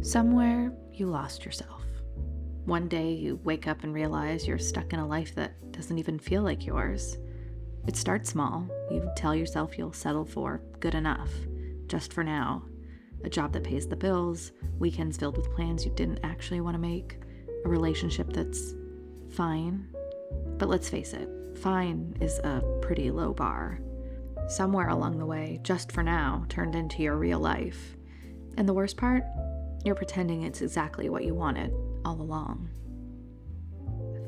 Somewhere, you lost yourself. One day, you wake up and realize you're stuck in a life that doesn't even feel like yours. It starts small. You tell yourself you'll settle for good enough, just for now. A job that pays the bills, weekends filled with plans you didn't actually want to make, a relationship that's fine. But let's face it, fine is a pretty low bar. Somewhere along the way, just for now, turned into your real life. And the worst part? You're pretending it's exactly what you wanted all along.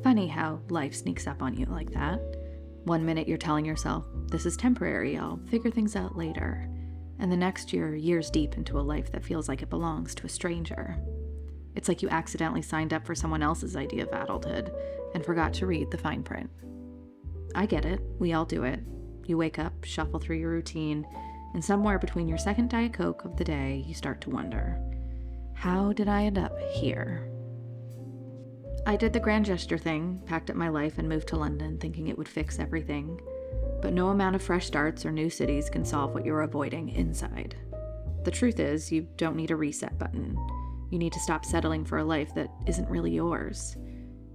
Funny how life sneaks up on you like that. One minute you're telling yourself, this is temporary, I'll figure things out later. And the next you're years deep into a life that feels like it belongs to a stranger. It's like you accidentally signed up for someone else's idea of adulthood and forgot to read the fine print. I get it, we all do it. You wake up, shuffle through your routine, and somewhere between your second Diet Coke of the day, you start to wonder, how did I end up here? I did the grand gesture thing, packed up my life and moved to London thinking it would fix everything. But no amount of fresh starts or new cities can solve what you're avoiding inside. The truth is, you don't need a reset button. You need to stop settling for a life that isn't really yours.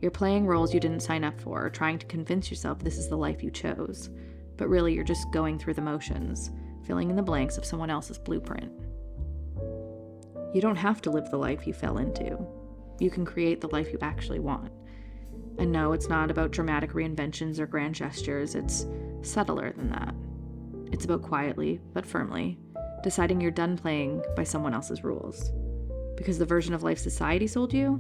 You're playing roles you didn't sign up for, trying to convince yourself this is the life you chose. But really, you're just going through the motions, filling in the blanks of someone else's blueprint. You don't have to live the life you fell into. You can create the life you actually want. And no, it's not about dramatic reinventions or grand gestures. It's subtler than that. It's about quietly, but firmly, deciding you're done playing by someone else's rules. Because the version of life society sold you,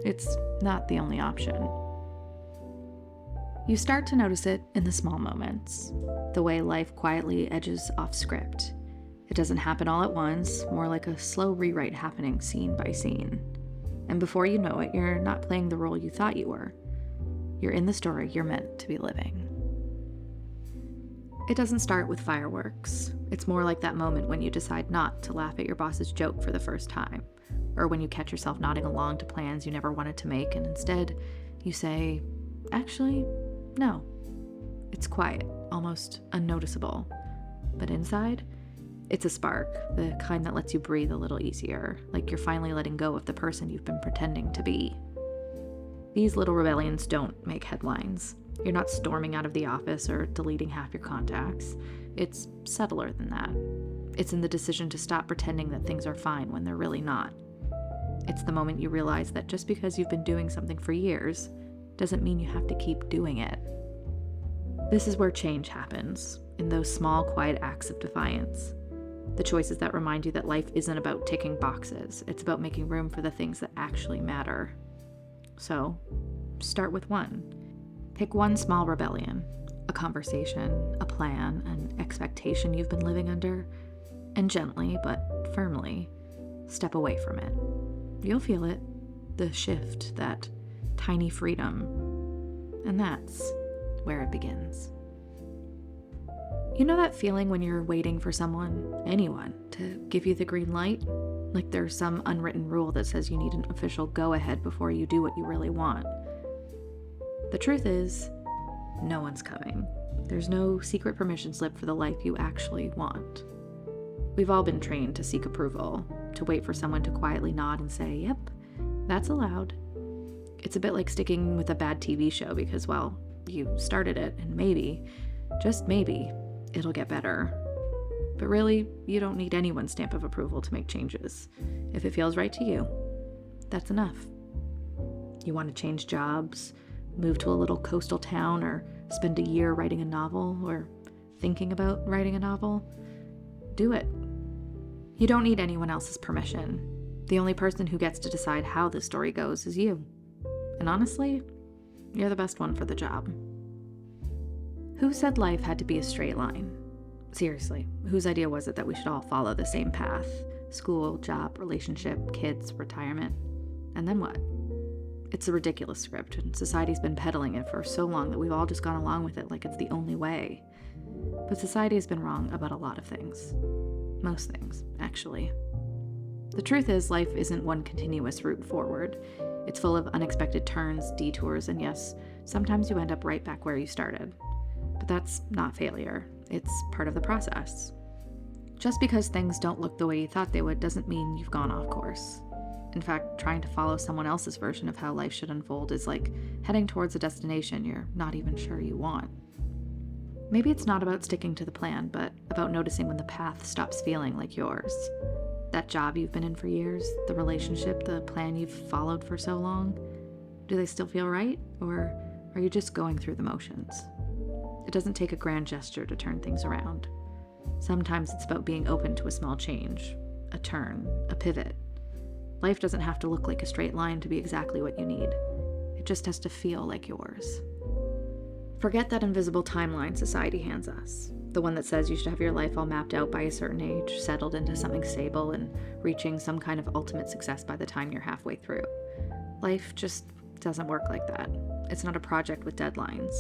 it's not the only option. You start to notice it in the small moments, the way life quietly edges off script. It doesn't happen all at once, more like a slow rewrite happening scene by scene. And before you know it, you're not playing the role you thought you were. You're in the story you're meant to be living. It doesn't start with fireworks. It's more like that moment when you decide not to laugh at your boss's joke for the first time, or when you catch yourself nodding along to plans you never wanted to make, and instead you say, actually, no. It's quiet, almost unnoticeable. But inside, it's a spark, the kind that lets you breathe a little easier, like you're finally letting go of the person you've been pretending to be. These little rebellions don't make headlines. You're not storming out of the office or deleting half your contacts. It's subtler than that. It's in the decision to stop pretending that things are fine when they're really not. It's the moment you realize that just because you've been doing something for years doesn't mean you have to keep doing it. This is where change happens, in those small, quiet acts of defiance. The choices that remind you that life isn't about ticking boxes. It's about making room for the things that actually matter. So, start with one. Pick one small rebellion, a conversation, a plan, an expectation you've been living under, and gently, but firmly, step away from it. You'll feel it, the shift, that tiny freedom, and that's where it begins. You know that feeling when you're waiting for someone, anyone, to give you the green light? Like there's some unwritten rule that says you need an official go-ahead before you do what you really want. The truth is, no one's coming. There's no secret permission slip for the life you actually want. We've all been trained to seek approval, to wait for someone to quietly nod and say, yep, that's allowed. It's a bit like sticking with a bad TV show because, well, you started it and maybe, just maybe, it'll get better. But really, you don't need anyone's stamp of approval to make changes. If it feels right to you, that's enough. You want to change jobs, move to a little coastal town, or spend a year writing a novel, or thinking about writing a novel? Do it. You don't need anyone else's permission. The only person who gets to decide how this story goes is you. And honestly, you're the best one for the job. Who said life had to be a straight line? Seriously, whose idea was it that we should all follow the same path? School, job, relationship, kids, retirement, and then what? It's a ridiculous script, and society's been peddling it for so long that we've all just gone along with it like it's the only way. But society has been wrong about a lot of things. Most things, actually. The truth is, life isn't one continuous route forward. It's full of unexpected turns, detours, and yes, sometimes you end up right back where you started. But that's not failure. It's part of the process. Just because things don't look the way you thought they would doesn't mean you've gone off course. In fact, trying to follow someone else's version of how life should unfold is like heading towards a destination you're not even sure you want. Maybe it's not about sticking to the plan, but about noticing when the path stops feeling like yours. That job you've been in for years, the relationship, the plan you've followed for so long, do they still feel right? Or are you just going through the motions? It doesn't take a grand gesture to turn things around. Sometimes it's about being open to a small change, a turn, a pivot. Life doesn't have to look like a straight line to be exactly what you need. It just has to feel like yours. Forget that invisible timeline society hands us. The one that says you should have your life all mapped out by a certain age, settled into something stable, and reaching some kind of ultimate success by the time you're halfway through. Life just doesn't work like that. It's not a project with deadlines.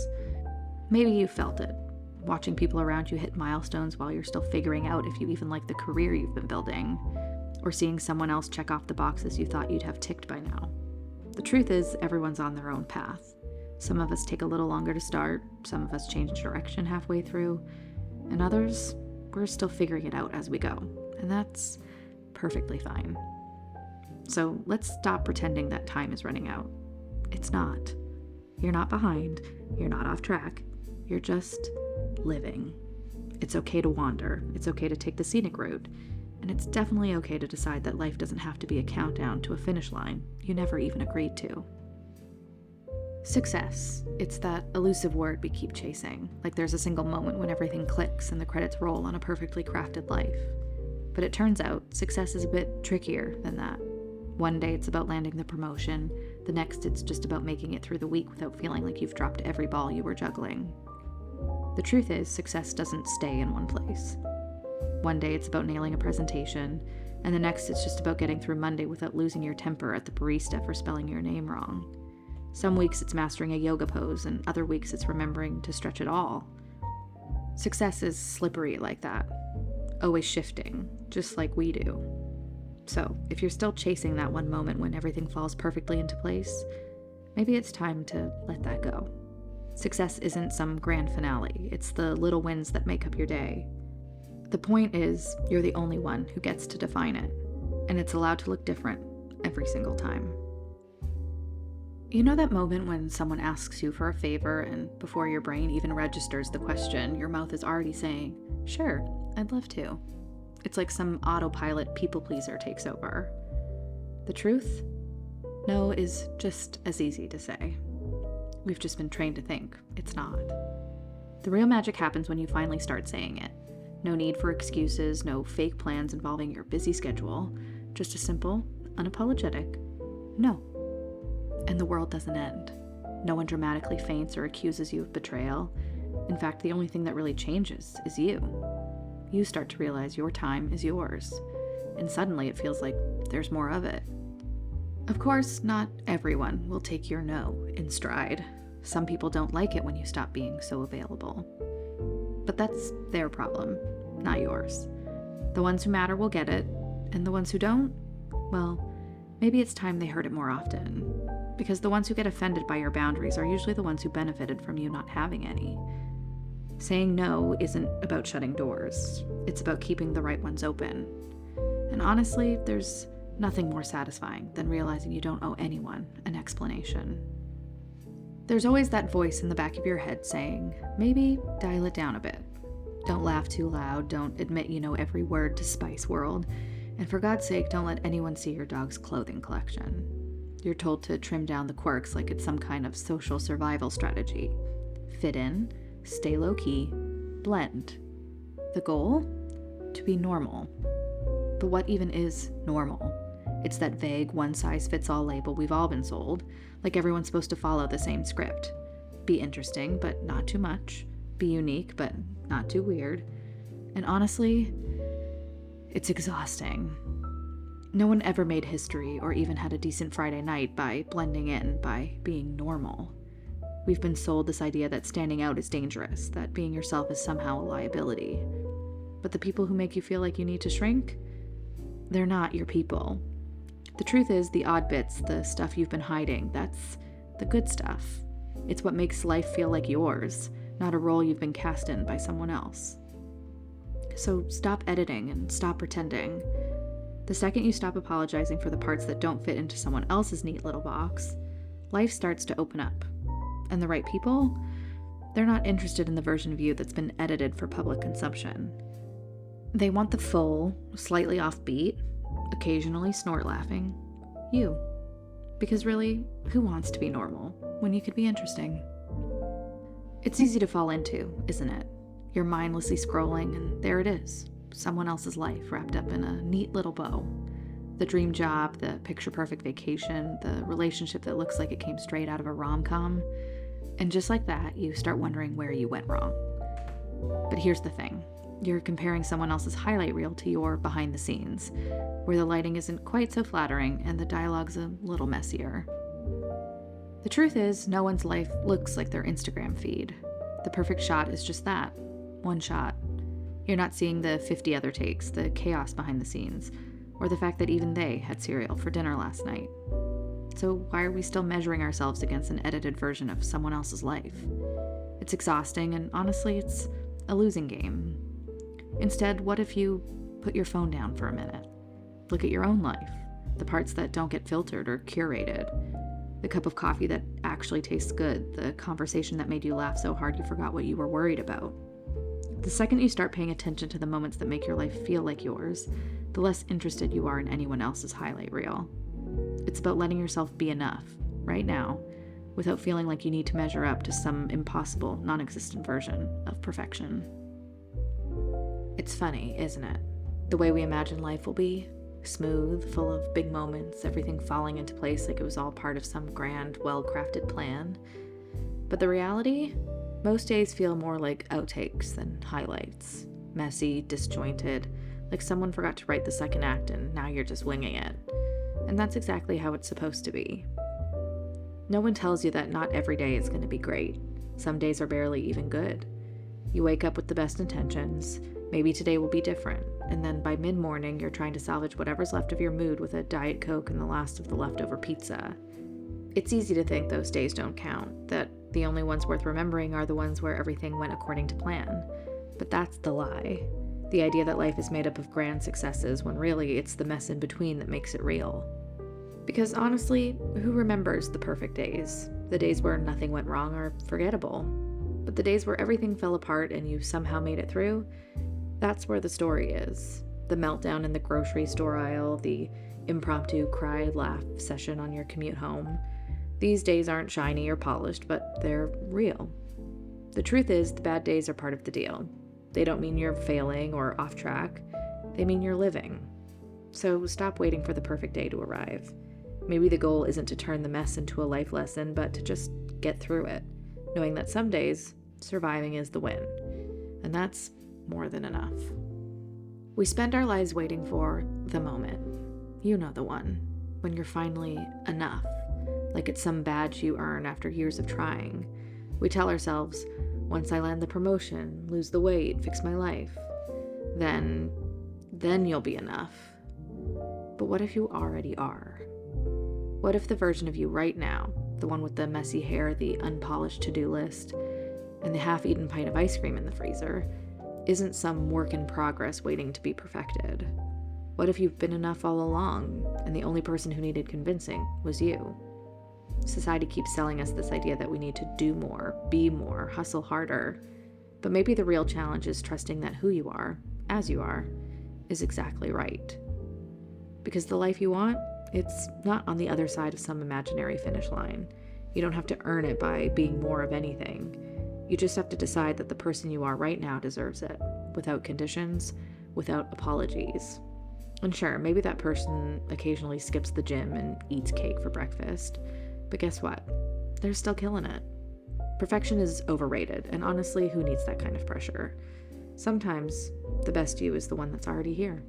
Maybe you felt it, watching people around you hit milestones while you're still figuring out if you even like the career you've been building, or seeing someone else check off the boxes you thought you'd have ticked by now. The truth is, everyone's on their own path. Some of us take a little longer to start, some of us change direction halfway through, and others, we're still figuring it out as we go, and that's perfectly fine. So let's stop pretending that time is running out. It's not. You're not behind, you're not off track, you're just living. It's okay to wander, it's okay to take the scenic route, and it's definitely okay to decide that life doesn't have to be a countdown to a finish line you never even agreed to. Success. It's that elusive word we keep chasing, like there's a single moment when everything clicks and the credits roll on a perfectly crafted life. But it turns out success is a bit trickier than that. One day it's about landing the promotion, the next it's just about making it through the week without feeling like you've dropped every ball you were juggling. The truth is, success doesn't stay in one place. One day it's about nailing a presentation, and the next it's just about getting through Monday without losing your temper at the barista for spelling your name wrong. Some weeks it's mastering a yoga pose, and other weeks it's remembering to stretch it all. Success is slippery like that, always shifting, just like we do. So, if you're still chasing that one moment when everything falls perfectly into place, maybe it's time to let that go. Success isn't some grand finale, it's the little wins that make up your day. The point is, you're the only one who gets to define it, and it's allowed to look different every single time. You know that moment when someone asks you for a favor, and before your brain even registers the question, your mouth is already saying, "Sure, I'd love to." It's like some autopilot people pleaser takes over. The truth? No is just as easy to say. We've just been trained to think it's not. The real magic happens when you finally start saying it. No need for excuses, no fake plans involving your busy schedule, just a simple, unapologetic no. And the world doesn't end. No one dramatically faints or accuses you of betrayal. In fact, the only thing that really changes is you. You start to realize your time is yours, and suddenly it feels like there's more of it. Of course, not everyone will take your no in stride. Some people don't like it when you stop being so available. But that's their problem, not yours. The ones who matter will get it, and the ones who don't, well, maybe it's time they heard it more often. Because the ones who get offended by your boundaries are usually the ones who benefited from you not having any. Saying no isn't about shutting doors. It's about keeping the right ones open. And honestly, there's nothing more satisfying than realizing you don't owe anyone an explanation. There's always that voice in the back of your head saying, maybe dial it down a bit. Don't laugh too loud, don't admit you know every word to Spice World, and for God's sake, don't let anyone see your dog's clothing collection. You're told to trim down the quirks like it's some kind of social survival strategy. Fit in, stay low-key, blend. The goal? To be normal. But what even is normal? It's that vague one-size-fits-all label we've all been sold, like everyone's supposed to follow the same script. Be interesting, but not too much. Be unique, but not too weird. And honestly, it's exhausting. No one ever made history or even had a decent Friday night by blending in, by being normal. We've been sold this idea that standing out is dangerous, that being yourself is somehow a liability. But the people who make you feel like you need to shrink, they're not your people. The truth is, the odd bits, the stuff you've been hiding, that's the good stuff. It's what makes life feel like yours, not a role you've been cast in by someone else. So stop editing and stop pretending. The second you stop apologizing for the parts that don't fit into someone else's neat little box, life starts to open up. And the right people, they're not interested in the version of you that's been edited for public consumption. They want the full, slightly offbeat, occasionally snort laughing you. Because really, who wants to be normal when you could be interesting? It's easy to fall into, isn't it? You're mindlessly scrolling and there it is, someone else's life wrapped up in a neat little bow. The dream job, the picture-perfect vacation, the relationship that looks like it came straight out of a rom-com. And just like that, you start wondering where you went wrong. But here's the thing. You're comparing someone else's highlight reel to your behind the scenes, where the lighting isn't quite so flattering and the dialogue's a little messier. The truth is, no one's life looks like their Instagram feed. The perfect shot is just that, one shot. You're not seeing the 50 other takes, the chaos behind the scenes, or the fact that even they had cereal for dinner last night. So why are we still measuring ourselves against an edited version of someone else's life? It's exhausting, and honestly, it's a losing game. Instead, what if you put your phone down for a minute? Look at your own life, the parts that don't get filtered or curated, the cup of coffee that actually tastes good, the conversation that made you laugh so hard you forgot what you were worried about. The second you start paying attention to the moments that make your life feel like yours, the less interested you are in anyone else's highlight reel. It's about letting yourself be enough, right now, without feeling like you need to measure up to some impossible, non-existent version of perfection. It's funny, isn't it? The way we imagine life will be, smooth, full of big moments, everything falling into place like it was all part of some grand, well-crafted plan. But the reality? Most days feel more like outtakes than highlights. Messy, disjointed, like someone forgot to write the second act and now you're just winging it. And that's exactly how it's supposed to be. No one tells you that not every day is going to be great. Some days are barely even good. You wake up with the best intentions. Maybe today will be different. And then by mid-morning, you're trying to salvage whatever's left of your mood with a Diet Coke and the last of the leftover pizza. It's easy to think those days don't count, that the only ones worth remembering are the ones where everything went according to plan. But that's the lie. The idea that life is made up of grand successes when really it's the mess in between that makes it real. Because honestly, who remembers the perfect days? The days where nothing went wrong are forgettable. But the days where everything fell apart and you somehow made it through, that's where the story is. The meltdown in the grocery store aisle, the impromptu cry-laugh session on your commute home. These days aren't shiny or polished, but they're real. The truth is, the bad days are part of the deal. They don't mean you're failing or off track. They mean you're living. So stop waiting for the perfect day to arrive. Maybe the goal isn't to turn the mess into a life lesson, but to just get through it, knowing that some days, surviving is the win. And that's more than enough. We spend our lives waiting for the moment. You know the one, when you're finally enough, like it's some badge you earn after years of trying. We tell ourselves, once I land the promotion, lose the weight, fix my life, then you'll be enough. But what if you already are? What if the version of you right now, the one with the messy hair, the unpolished to-do list, and the half-eaten pint of ice cream in the freezer, isn't some work in progress waiting to be perfected? What if you've been enough all along, and the only person who needed convincing was you? Society keeps selling us this idea that we need to do more, be more, hustle harder. But maybe the real challenge is trusting that who you are, as you are, is exactly right. Because the life you want, it's not on the other side of some imaginary finish line. You don't have to earn it by being more of anything. You just have to decide that the person you are right now deserves it, without conditions, without apologies. And sure, maybe that person occasionally skips the gym and eats cake for breakfast. But guess what? They're still killing it. Perfection is overrated, and honestly, who needs that kind of pressure? Sometimes, the best you is the one that's already here.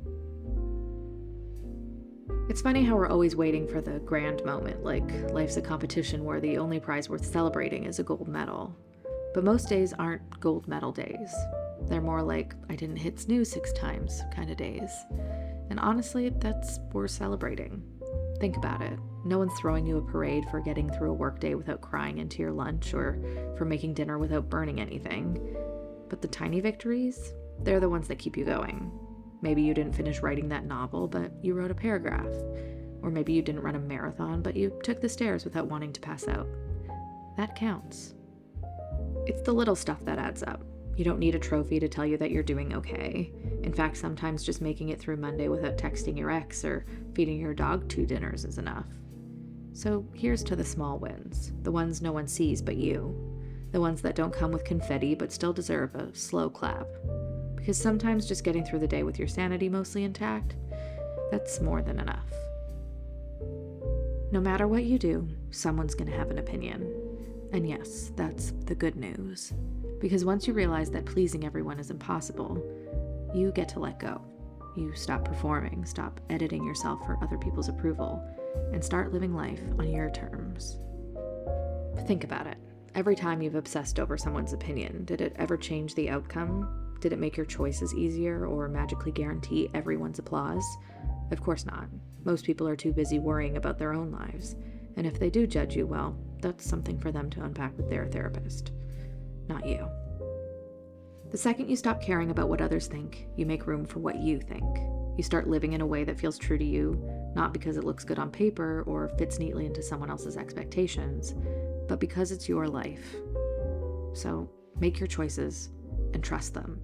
It's funny how we're always waiting for the grand moment, like life's a competition where the only prize worth celebrating is a gold medal. But most days aren't gold medal days. They're more like, I didn't hit snooze 6 times kind of days. And honestly, that's worth celebrating. Think about it. No one's throwing you a parade for getting through a workday without crying into your lunch or for making dinner without burning anything. But the tiny victories, they're the ones that keep you going. Maybe you didn't finish writing that novel, but you wrote a paragraph. Or maybe you didn't run a marathon, but you took the stairs without wanting to pass out. That counts. It's the little stuff that adds up. You don't need a trophy to tell you that you're doing okay. In fact, sometimes just making it through Monday without texting your ex or feeding your dog 2 dinners is enough. So here's to the small wins, the ones no one sees but you, the ones that don't come with confetti but still deserve a slow clap. Because sometimes just getting through the day with your sanity mostly intact, that's more than enough. No matter what you do, someone's going to have an opinion. And yes, that's the good news. Because once you realize that pleasing everyone is impossible, you get to let go. You stop performing, stop editing yourself for other people's approval, and start living life on your terms. Think about it. Every time you've obsessed over someone's opinion, did it ever change the outcome? Did it make your choices easier or magically guarantee everyone's applause? Of course not. Most people are too busy worrying about their own lives. And if they do judge you, well, that's something for them to unpack with their therapist. Not you. The second you stop caring about what others think, you make room for what you think. You start living in a way that feels true to you, not because it looks good on paper or fits neatly into someone else's expectations, but because it's your life. So make your choices and trust them.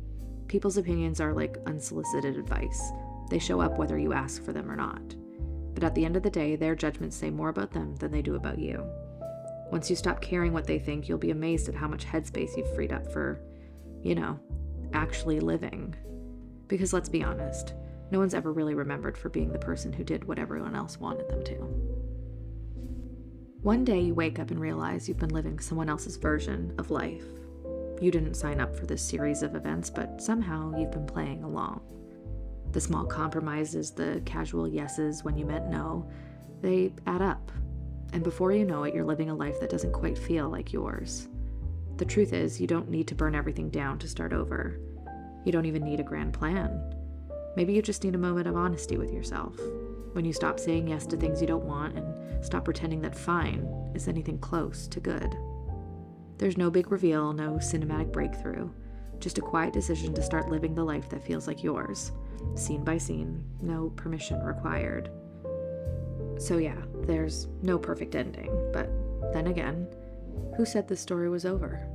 People's opinions are like unsolicited advice. They show up whether you ask for them or not. But at the end of the day, their judgments say more about them than they do about you. Once you stop caring what they think, you'll be amazed at how much headspace you've freed up for, actually living. Because let's be honest, no one's ever really remembered for being the person who did what everyone else wanted them to. One day you wake up and realize you've been living someone else's version of life. You didn't sign up for this series of events, but somehow you've been playing along. The small compromises, the casual yeses when you meant no, they add up. And before you know it, you're living a life that doesn't quite feel like yours. The truth is, you don't need to burn everything down to start over. You don't even need a grand plan. Maybe you just need a moment of honesty with yourself. When you stop saying yes to things you don't want and stop pretending that fine is anything close to good. There's no big reveal, no cinematic breakthrough, just a quiet decision to start living the life that feels like yours, scene by scene, no permission required. So yeah, there's no perfect ending, but then again, who said the story was over?